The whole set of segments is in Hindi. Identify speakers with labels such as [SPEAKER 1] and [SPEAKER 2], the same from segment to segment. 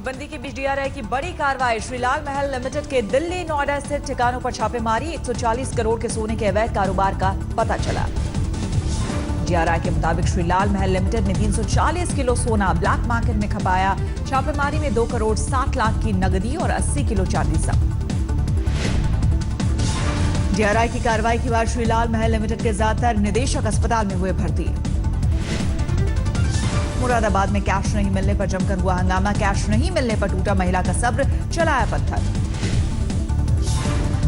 [SPEAKER 1] नोटबंदी के बीच डीआरआई की बड़ी कार्रवाई। श्रीलाल महल लिमिटेड के दिल्ली नोएडा स्थित ठिकानों पर छापेमारी। 140 करोड़ के सोने के अवैध कारोबार का पता चला। डीआरआई के मुताबिक श्रीलाल महल लिमिटेड ने 340 किलो सोना ब्लैक मार्केट में खपाया। छापेमारी में 2 करोड़ 60 लाख की नकदी और 80 किलो चांदी जब्त। डीआरआई की कार्रवाई के बाद श्रीलाल महल लिमिटेड के ज्यादातर निदेशक अस्पताल में हुए भर्ती। मुरादाबाद में कैश नहीं मिलने पर जमकर हुआ हंगामा। कैश नहीं मिलने पर टूटा महिला का सब्र, चलाया पत्थर।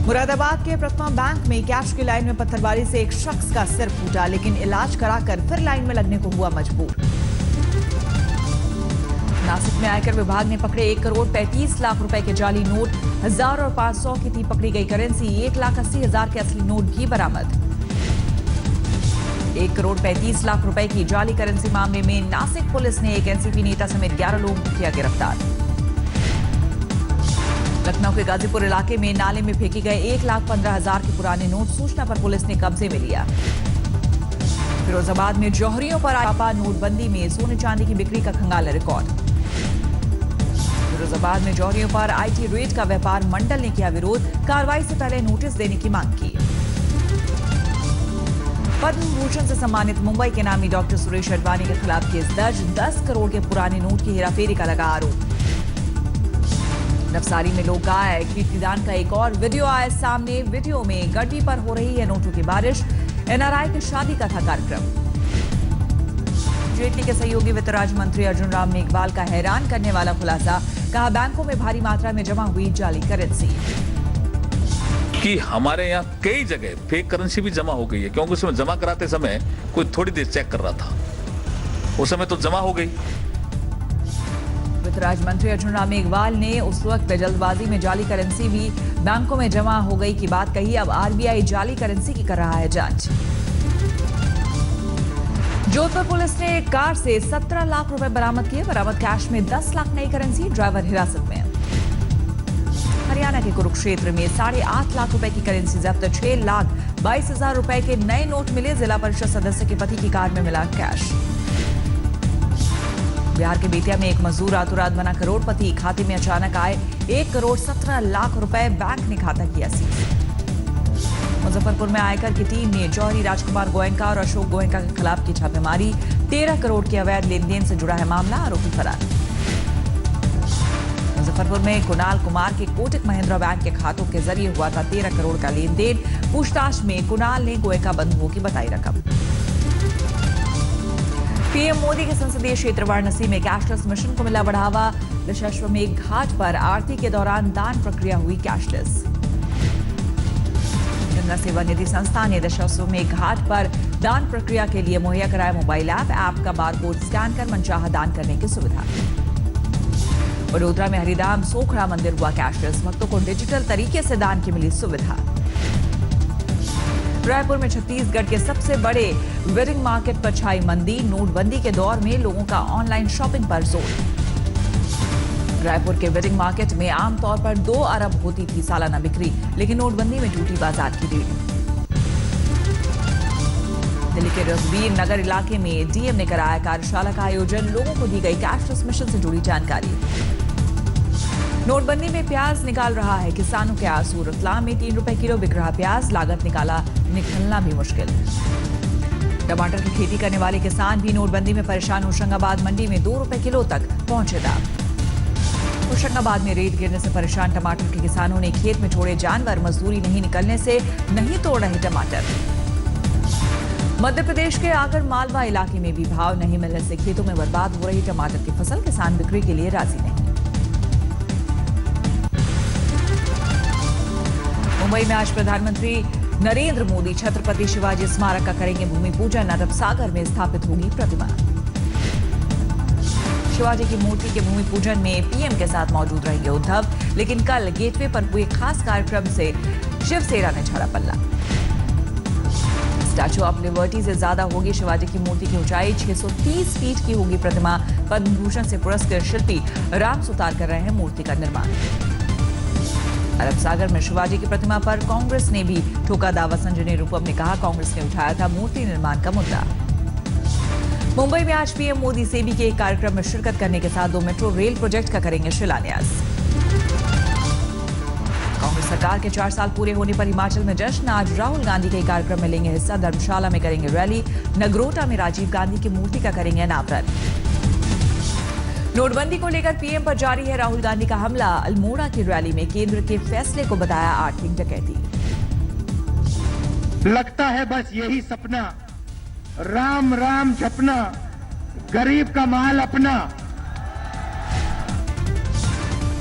[SPEAKER 1] मुरादाबाद के प्रथमा बैंक में कैश की लाइन में पत्थरबारी से एक शख्स का सिर फूटा, लेकिन इलाज कराकर फिर लाइन में लगने को हुआ मजबूर। नासिक में आयकर विभाग ने पकड़े 1 करोड़ 35 लाख रुपए के जाली नोट। 1000 और 500 की थी पकड़ी गई करेंसी। 1,80,000 के असली नोट भी बरामद। 1 करोड़ 35 लाख रुपए की जाली करेंसी मामले में नासिक पुलिस ने एक एनसीपी नेता समेत 11 लोगों को किया गिरफ्तार। लखनऊ के गाजीपुर इलाके में नाले में फेंके गए 1,15,000 के पुराने नोट। सूचना पर पुलिस ने कब्जे में लिया। फिरोजाबाद में जौहरियों पर छापा। नोटबंदी में सोने चांदी की बिक्री का खंगाला रिकॉर्ड। फिरोजाबाद में जौहरियों पर आईटी रेट का व्यापार मंडल ने किया विरोध। कार्रवाई से पहले नोटिस देने की मांग की। पद्म भूषण से सम्मानित मुंबई के नामी डॉक्टर सुरेश अडवाणी के खिलाफ केस दर्ज। 10 करोड़ के पुराने नोट की हेराफेरी का लगा आरोप। नवसारी में लोग गाय कीर्तिदान का एक और वीडियो आया सामने। वीडियो में गड्डी पर हो रही है नोटों की बारिश। एनआरआई की शादी का था कार्यक्रम। जेटली के सहयोगी वित्त राज्य मंत्री अर्जुन राम मेघवाल का हैरान करने वाला खुलासा। कहा, बैंकों में भारी मात्रा में जमा हुई जाली करेंसी।
[SPEAKER 2] कि हमारे यहाँ कई जगह फेक करेंसी भी जमा हो गई है, क्योंकि उसमें जमा कराते समय कोई थोड़ी देर चेक कर रहा था, उस समय तो जमा हो गई।
[SPEAKER 1] वित्त राज्य मंत्री अर्जुन राम मेघवाल ने उस वक्त जल्दबाजी में जाली करेंसी भी बैंकों में जमा हो गई की बात कही। अब आरबीआई जाली करेंसी की कर रहा है जांच। जोधपुर पुलिस ने एक कार से 17 लाख रुपए बरामद किए। बरामद कैश में 10 लाख नई करेंसी। ड्राइवर हिरासत में। हरियाणा के कुरुक्षेत्र में 8.5 लाख रुपए की करेंसी जब्त। 6,22,000 रुपए के नए नोट मिले। जिला परिषद सदस्य के पति की कार में मिला कैश। बिहार के बेतिया में एक मजदूर रातों रात बना करोड़पति। खाते में अचानक आए 1 करोड़ 17 लाख रुपए। बैंक ने खाता किया सीज। मुजफ्फरपुर में आयकर की टीम ने जौहरी राजकुमार गोयनका और अशोक गोयनका के खिलाफ की छापेमारी। 13 करोड़ के अवैध लेन देन से जुड़ा है मामला। आरोपी फरार। मुजफ्फरपुर में कुणाल कुमार के कोटक महिंद्रा बैंक के खातों के जरिए हुआ था 13 करोड़ का लेन देन। पूछताछ में कुणाल ने गोयनका बंधुओं की बताई रकम। पीएम मोदी के संसदीय क्षेत्र वाराणसी में कैशलेस मिशन को मिला बढ़ावा। दशाश्वमेध घाट पर आरती के दौरान दान प्रक्रिया हुई कैशलेस। गंगा सेवा निधि संस्था ने दशाश्वमेध घाट पर दान प्रक्रिया के लिए मुहैया कराया मोबाइल ऐप का बारकोड स्कैन कर मनचाहा दान करने की सुविधा। वडोदरा में हरिधाम सोखड़ा मंदिर हुआ कैशलेस। भक्तों को डिजिटल तरीके से दान की मिली सुविधा। रायपुर में छत्तीसगढ़ के सबसे बड़े वेडिंग मार्केट पर छाई मंदी। नोटबंदी के दौर में लोगों का ऑनलाइन शॉपिंग पर जोर। रायपुर के वेडिंग मार्केट में आमतौर पर 2 अरब होती थी सालाना बिक्री, लेकिन नोटबंदी में टूटी बाजार की रीढ़। दिल्ली के रघुवीर नगर इलाके में डीएम ने कराया कार्यशाला का आयोजन। लोगों को दी गई कैशलेस मिशन से जुड़ी जानकारी। नोटबंदी में प्याज निकाल रहा है किसानों के आंसू। रतलाम में 3 रुपए किलो बिक रहा प्याज। लागत निकलना भी मुश्किल। टमाटर की खेती करने वाले किसान भी नोटबंदी में परेशान। होशंगाबाद मंडी में 2 रुपए किलो तक पहुंचे दाम। होशंगाबाद में रेत गिरने से परेशान टमाटर के किसानों ने खेत में छोड़े जानवर। मजदूरी नहीं निकलने से नहीं तोड़ रहे टमाटर। मध्य प्रदेश के आगर मालवा इलाके में भी भाव नहीं मिलने से खेतों में बर्बाद हो रही टमाटर की फसल। किसान बिक्री के लिए राजी नहीं। मुंबई में आज प्रधानमंत्री नरेंद्र मोदी छत्रपति शिवाजी स्मारक का करेंगे भूमि पूजन। अरब सागर में स्थापित होगी प्रतिमा। शिवाजी की मूर्ति के भूमि पूजन में पीएम के साथ मौजूद रहेंगे उद्धव, लेकिन कल गेटवे पर हुए खास कार्यक्रम से शिवसेना ने झाड़ा पल्ला। स्टैच्यू ऑफ लिबर्टी से ज्यादा होगी शिवाजी की मूर्ति की ऊंचाई। 630 फीट की होगी प्रतिमा। पद्म भूषण से पुरस्कृत शिल्पी राम सुतार कर रहे हैं मूर्ति का निर्माण। अरब सागर में शिवाजी की प्रतिमा पर कांग्रेस ने भी ठोका दावा। संजय निरुपम ने कहा, कांग्रेस ने उठाया था मूर्ति निर्माण का मुद्दा। मुंबई में आज पीएम मोदी सेबी के एक कार्यक्रम में शिरकत करने के साथ 2 मेट्रो रेल प्रोजेक्ट का करेंगे शिलान्यास। कांग्रेस सरकार के 4 साल पूरे होने पर हिमाचल में जश्न। आज राहुल गांधी के कार्यक्रम में लेंगे हिस्सा। धर्मशाला में करेंगे रैली। नगरोटा में राजीव गांधी की मूर्ति का करेंगे अनावरण। नोटबंदी को लेकर पीएम पर जारी है राहुल गांधी का हमला। अल्मोड़ा की रैली में केंद्र के फैसले को बताया आर्थिक डकैती।
[SPEAKER 3] लगता है बस यही सपना, राम राम जपना, गरीब का माल अपना।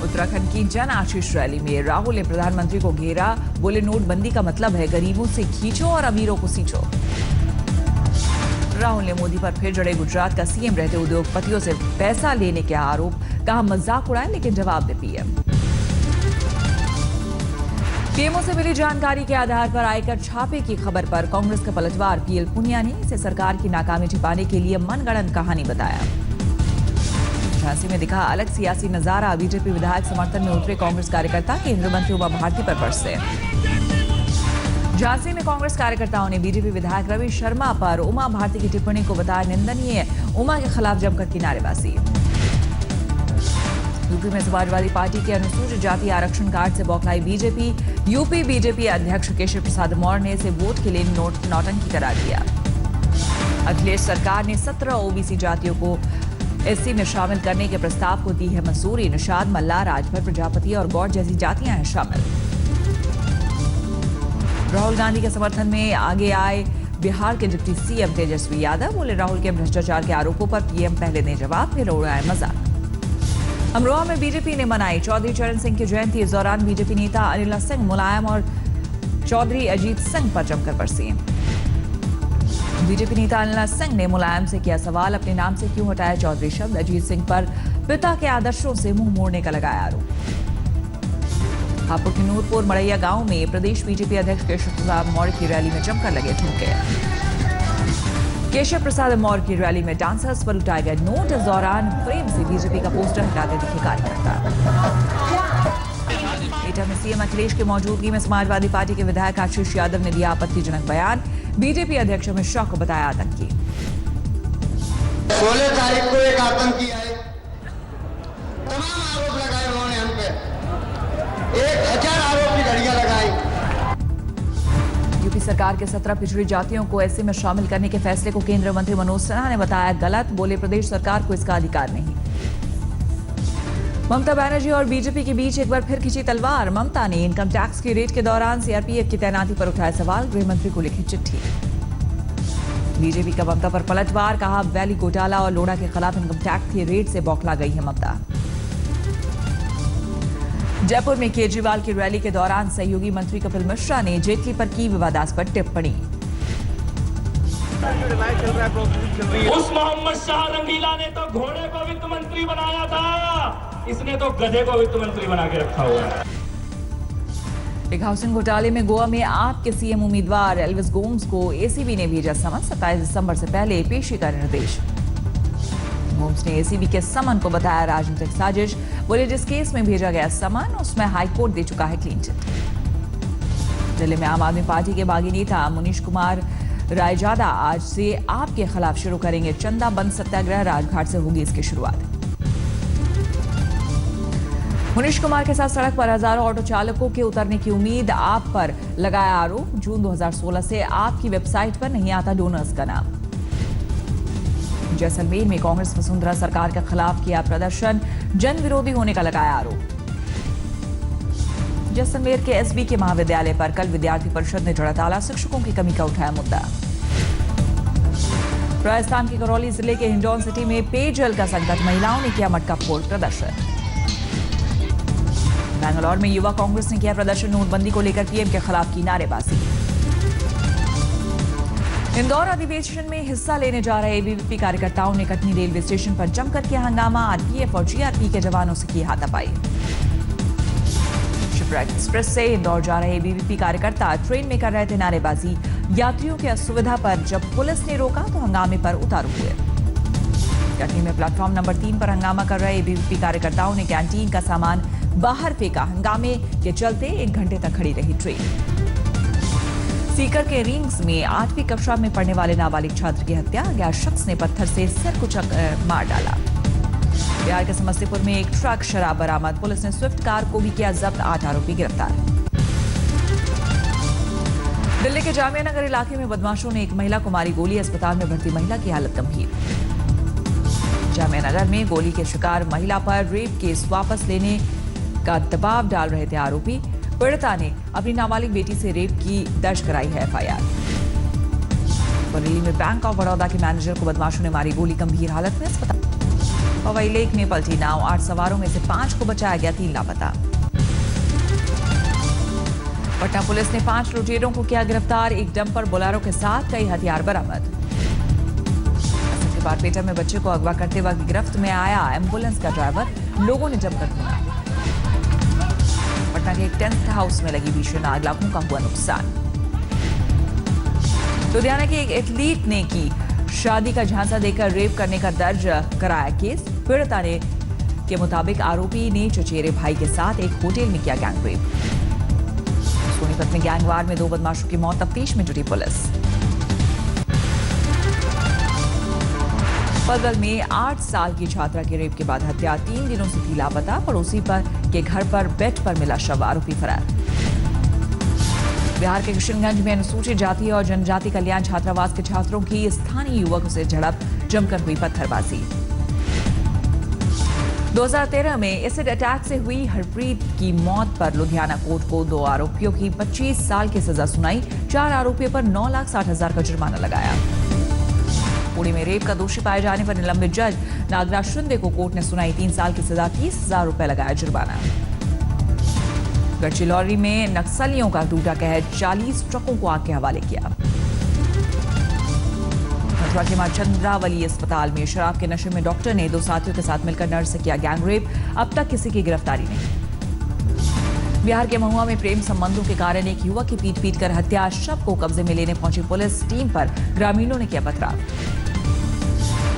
[SPEAKER 1] उत्तराखंड की जन आशीष रैली में राहुल ने प्रधानमंत्री को घेरा। बोले नोटबंदी का मतलब है गरीबों से खींचो और अमीरों को सींचो। राहुल ने मोदी पर फिर जड़े गुजरात का सीएम रहते उद्योगपतियों से पैसा लेने के आरोप। कहा मजाक उड़ाए लेकिन जवाब दे पीएम। पीएमओ से मिली जानकारी के आधार पर आयकर छापे की खबर पर कांग्रेस का पलटवार। पीएल पुनिया ने इसे सरकार की नाकामी छिपाने के लिए मनगढ़ंत कहानी बताया। झांसी में दिखा अलग सियासी नजारा। बीजेपी विधायक समर्थन में उतरे कांग्रेस कार्यकर्ता। केंद्रीय मंत्री उमा भारती पर बरसे। झांसी में कांग्रेस कार्यकर्ताओं ने बीजेपी विधायक रवि शर्मा पर उमा भारती की टिप्पणी को बताया निंदनीय। उमा के खिलाफ जमकर की नारेबाजी। यूपी में समाजवादी पार्टी के अनुसूचित जाति आरक्षण कार्ड से बौखलाई बीजेपी। यूपी बीजेपी अध्यक्ष केशव प्रसाद मौर्य ने इसे वोट के लिए नौटंकी करार दिया। अखिलेश सरकार ने 17 ओबीसी जातियों को एससी में शामिल करने के प्रस्ताव को दी है मंजूरी। निषाद, मल्ला, राजभर, प्रजापति और गौड़ जैसी जातियां हैं शामिल। राहुल गांधी के समर्थन में आगे आए बिहार के डिप्टी सीएम तेजस्वी यादव। बोले राहुल के भ्रष्टाचार के आरोपों पर पीएम पहले दें जवाब, फिर उड़ाए मजाक। अमरोहा में बीजेपी ने मनाई चौधरी चरण सिंह की जयंती। इस दौरान बीजेपी नेता अनिल सिंह, मुलायम और चौधरी अजीत सिंह पर जमकर बरसे। बीजेपी नेता अनिल सिंह ने मुलायम से किया सवाल, अपने नाम से क्यों हटाया चौधरी शब्द। अजीत सिंह पर पिता के आदर्शों से मुंह मोड़ने का लगाया आरोप। हापुड़ के नूरपुर मड़ैया गांव में प्रदेश बीजेपी अध्यक्ष केशव प्रसाद मौर्य की रैली में जमकर लगे ठुमके। केशव प्रसाद मौर्य की रैली में डांसर्स पर उठाए गए नोट। इस दौरान फ्रेम से बीजेपी का पोस्टर हटाते दिखे कार्यकर्ता। एटा में सीएम अखिलेश की मौजूदगी में समाजवादी पार्टी के विधायक आशीष यादव ने दिया आपत्तिजनक बयान। बीजेपी अध्यक्ष अमित शाह को बताया आतंकी।
[SPEAKER 4] 16 तारीख को एक आतंकी आए, तमाम आरोप लगाए उन्होंने हम पे, 1000 आरोप की घड़ियां लगाई।
[SPEAKER 1] यूपी सरकार के 17 पिछड़ी जातियों को एससी में शामिल करने के फैसले को केंद्रीय मंत्री मनोज सिन्हा ने बताया गलत। बोले प्रदेश सरकार को इसका अधिकार नहीं। ममता बनर्जी और बीजेपी के बीच एक बार फिर खिंची तलवार। ममता ने इनकम टैक्स की रेड के दौरान सीआरपीएफ की तैनाती पर उठाया सवाल। गृह मंत्री को लिखी चिट्ठी। बीजेपी का ममता पर पलटवार। कहा वैली घोटाला और लोढ़ा के खिलाफ इनकम टैक्स की रेड से बौखला गई है ममता। जयपुर में केजरीवाल की रैली के दौरान सहयोगी मंत्री कपिल मिश्रा ने जेटली पर की विवादास्पद टिप्पणी।
[SPEAKER 5] उस मोहम्मद शाह रंगीला ने तो घोड़े को वित्त मंत्री बनाया था, इसने तो गधे को वित्त मंत्री बना के रखा हुआ है।
[SPEAKER 1] एक हाउसिंग घोटाले में गोवा में आप के सीएम उम्मीदवार एल्विस गोम्स को एसीबी ने भेजा समन। 27 दिसंबर से पहले पेशी का निर्देश। गोम्स ने एसीबी के समन को बताया राजनीतिक साजिश। बोले जिस केस में भेजा गया समन उसमें हाईकोर्ट दे चुका है क्लीन चिट। दिल्ली में आम आदमी पार्टी के बागी नेता मुनीश कुमार रायजादा आज से आपके खिलाफ शुरू करेंगे चंदा बंद सत्याग्रह। राजघाट से होगी इसकी शुरुआत। मुनीश कुमार के साथ सड़क पर हजारों ऑटो चालकों के उतरने की उम्मीद। आप पर लगाया आरोप। जून 2016 से आपकी वेबसाइट पर नहीं आता डोनर्स का नाम। जैसलमेर में कांग्रेस वसुंधरा सरकार के खिलाफ किया प्रदर्शन। जन विरोधी होने का लगाया आरोप। जैसलमेर के एसबी के महाविद्यालय पर कल विद्यार्थी परिषद ने जड़ा ताला। शिक्षकों की कमी का उठाया मुद्दा। राजस्थान के करौली जिले के हिंडौन सिटी में पेयजल का संकट। महिलाओं ने किया मटका फोड़ प्रदर्शन। बैंगलोर में युवा कांग्रेस ने किया प्रदर्शन। नोटबंदी को लेकर पीएम के खिलाफ की नारेबाजी। इंदौर अधिवेशन में हिस्सा लेने जा रहे एबीवीपी कार्यकर्ताओं ने कटनी रेलवे स्टेशन पर जमकर किया हंगामा। आरपीएफ और जीआरपी के जवानों से की हाथापाई। शिप्रा एक्सप्रेस से इंदौर जा रहे एबीवीपी कार्यकर्ता ट्रेन में कर रहे थे नारेबाजी। यात्रियों की असुविधा पर जब पुलिस ने रोका तो हंगामे पर उतारू हुए। कटनी में प्लेटफॉर्म नंबर 3 पर हंगामा कर रहे एबीवीपी कार्यकर्ताओं ने कैंटीन का सामान बाहर फेंका। हंगामे के चलते 1 घंटे तक खड़ी रही ट्रेन। सीकर के रिंग्स में 8वीं कक्षा में पढ़ने वाले नाबालिग छात्र की हत्या, अज्ञात शख्स ने पत्थर से सिर कुचक मार डाला। बिहार के समस्तीपुर में एक ट्रक शराब बरामद, पुलिस ने स्विफ्ट कार को भी किया जब्त, 8 आरोपी गिरफ्तार। दिल्ली के जामिया नगर इलाके में बदमाशों ने एक महिला को मारी गोली, अस्पताल में भर्ती महिला की हालत गंभीर। जामिया नगर में गोली के शिकार महिला पर रेप केस वापस लेने का दबाव डाल रहे थे आरोपी। पीड़िता ने अपनी नाबालिग बेटी से रेप की दर्ज कराई है एफआईआर। बरेली में बैंक ऑफ बड़ौदा के मैनेजर को बदमाशों ने मारी गोली, गंभीर हालत में अस्पताल। पवई लेक में पलटी नाव, 8 सवारों में से 5 को बचाया गया, 3 लापता। पटना पुलिस ने 5 लुटेरों को किया गिरफ्तार, एक डंपर बोलेरो के साथ कई हथियार बरामद। बारपेटा में बच्चे को अगवा करते वक्त गिरफ्त में आया एम्बुलेंस का ड्राइवर, लोगों ने जमकर ढूंढा। पटना के एक टेंट हाउस में लगी भीषण आग, लाखों का हुआ नुकसान। लुधियाना के एक एथलीट ने की शादी का झांसा देकर रेप करने का दर्ज कराया केस। पीड़िता ने के मुताबिक आरोपी ने चचेरे भाई के साथ एक होटल में किया गैंग रेप। सोनीपत में गैंगवार में 2 बदमाशों की मौत, तफ्तीश में जुटी पुलिस। पलवल में 8 साल की छात्रा की रेप के बाद हत्या, 3 दिनों से थी लापता, पड़ोसी के घर पर बेड पर मिला शव, आरोपी फरार। बिहार के किशनगंज में अनुसूचित जाति और जनजाति कल्याण छात्रावास के छात्रों की स्थानीय युवक से झड़प, जमकर हुई पत्थरबाजी। 2013 में एसिड अटैक से हुई हरप्रीत की मौत पर लुधियाना कोर्ट को 2 आरोपियों की 25 साल की सजा सुनाई, 4 आरोपियों पर 9,60,000 का जुर्माना लगाया। पुणे में रेप का दोषी पाए जाने पर निलंबित जज नागराज शिंदे को कोर्ट ने सुनाई 3 साल की सजा, 30,000 रुपए लगाया जुर्माना। गढ़चिलौरी में नक्सलियों का टूटा कहर, 40 ट्रकों को आग के हवाले किया। मथुरा के मां चंद्रावली अस्पताल में शराब के नशे में डॉक्टर ने 2 साथियों के साथ मिलकर नर्स से किया गैंग रेप, अब तक किसी की गिरफ्तारी नहीं। बिहार के महुआ में प्रेम संबंधों के कारण एक युवक की पीट कर हत्या, शव को कब्जे में लेने पहुंची पुलिस टीम पर ग्रामीणों ने किया पथराव।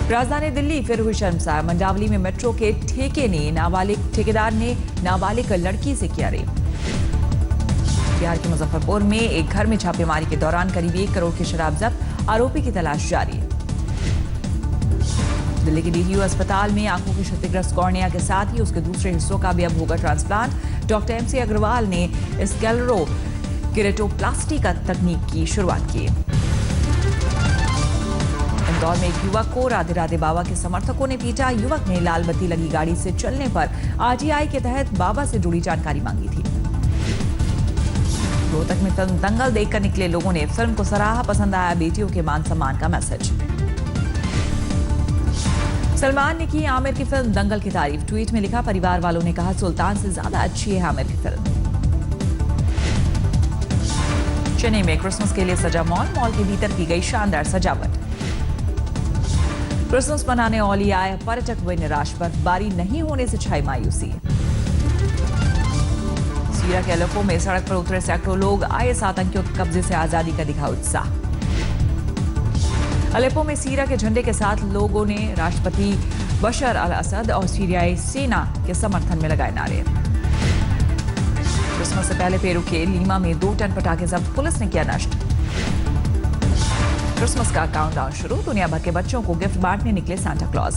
[SPEAKER 1] राजधानी दिल्ली फिर हुई शर्मसार, मंडावली में मेट्रो के ठेकेदार ने नाबालिग लड़की से किया रेप। बिहार के मुजफ्फरपुर में एक घर में छापेमारी के दौरान करीब 1 करोड़ की शराब जब्त, आरोपी की तलाश जारी। दिल्ली के डीडीयू अस्पताल में आंखों की क्षतिग्रस्त कॉर्निया के साथ ही उसके दूसरे हिस्सों का भी अब होगा ट्रांसप्लांट। डॉक्टर एमसी अग्रवाल ने स्क्लेरो केरेटोप्लास्टी का तकनीक की शुरुआत की। इंदौर में एक युवक को राधे राधे बाबा के समर्थकों ने पीटा, युवक ने लाल बत्ती लगी गाड़ी से चलने पर आरटीआई के तहत बाबा से जुड़ी जानकारी मांगी थी। रोहतक में फिल्म दंगल देखकर निकले लोगों ने फिल्म को सराहा, पसंद आया बेटियों के मान सम्मान का मैसेज। सलमान ने की आमिर की फिल्म दंगल की तारीफ, ट्वीट में लिखा परिवार वालों ने कहा सुल्तान से ज्यादा अच्छी है आमिर की फिल्म। चेन्नई में क्रिसमस के लिए सजा मॉल के भीतर की गई शानदार सजावट। क्रिसमस मनाने औली आए पर्यटक हुए निराश, बर्फबारी नहीं होने से छाई मायूसी। सीरिया के अलेप्पो में सड़क पर उतरे सैकड़ों लोग, आईएस आतंकियों के कब्जे से आजादी का दिखा उत्साह। अलेप्पो में सीरिया के झंडे के साथ लोगों ने राष्ट्रपति बशर अल असद और सीरियाई सेना के समर्थन में लगाए नारे। क्रिसमस से पहले पेरू के लीमा में 2 टन पटाखे जब्त, पुलिस ने किया नष्ट। क्रिसमस का काउंटडाउन शुरू, दुनिया भर के बच्चों को गिफ्ट बांटने निकले सांता क्लॉज।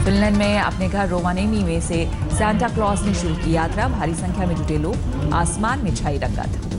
[SPEAKER 1] फिनलैंड में अपने घर रोवानेमी में से सांता क्लॉज ने शुरू की यात्रा, भारी संख्या में जुटे लोग, आसमान में छाई रंगत।